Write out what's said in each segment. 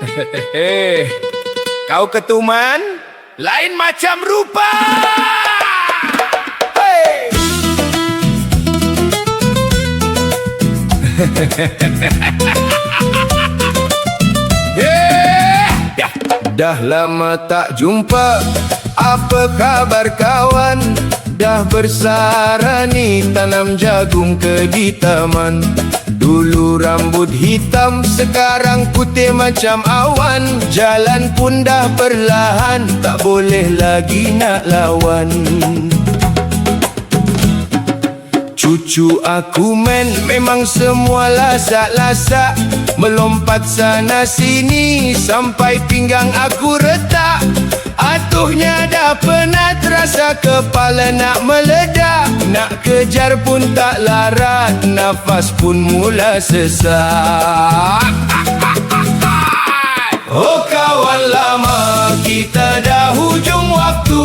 Hehehe. Kau ketuman, lain macam rupa. Hey. Yeah. Dah lama tak jumpa, apa kabar kawan? Dah bersarani tanam jagung ke di taman. Dulu rambut hitam, sekarang putih macam awan. Jalan pun dah perlahan, tak boleh lagi nak lawan. Cucu aku men, memang semua lasak-lasak. Melompat sana sini, sampai pinggang aku retak. Atuhnya dah penat, rasa kepala nak meledak. Nak kejar pun tak larat, nafas pun mula sesak. Oh kawan lama, kita dah hujung waktu.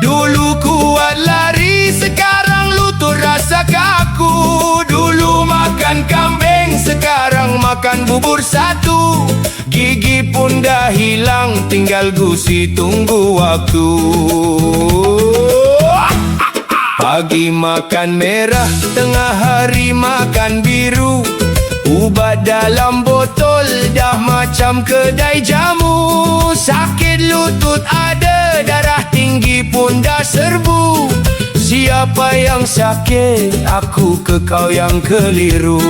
Dulu kuat lari, sekarang lutut rasa kaku. Dulu makan kambing, sekarang makan bubur satu. Gigi pun dah hilang, tinggal gusi tunggu waktu. Pagi makan merah, tengah hari makan biru. Ubat dalam botol, dah macam kedai jamu. Sakit lutut ada, darah tinggi pun dah serbu. Siapa yang sakit, aku ke kau yang keliru.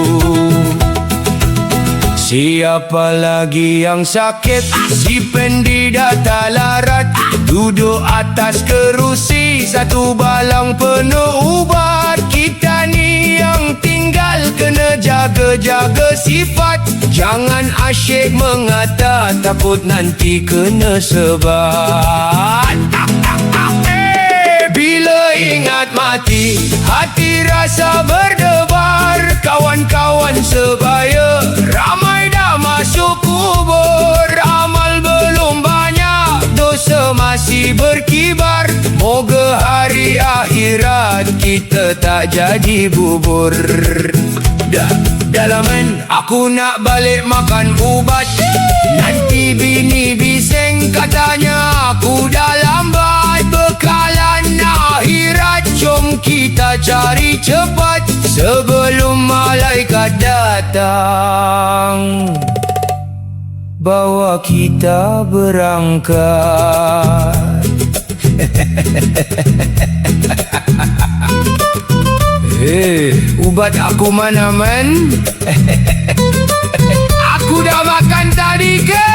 Siapa lagi yang sakit? Si Pendi dah tak larat. Duduk atas kerusi, satu balang penuh ubat. Kita ni yang tinggal, kena jaga-jaga sifat. Jangan asyik mengata, takut nanti kena sebat. Bila ingat mati, hati rasa berdebar. Kawan-kawan sebaya, ramai dah masuk kubur. Amal belum banyak, dosa masih berkibar. Moga hari akhirat kita tak jadi bubur. Dah men, aku nak balik makan ubat. Nanti bini bising, katanya aku dah lambat. Bekalan akhirat, jom kita cari cepat sebelum malaikat datang bawa kita berangkat. Ubat aku mana men? Aku dah makan tadi ke?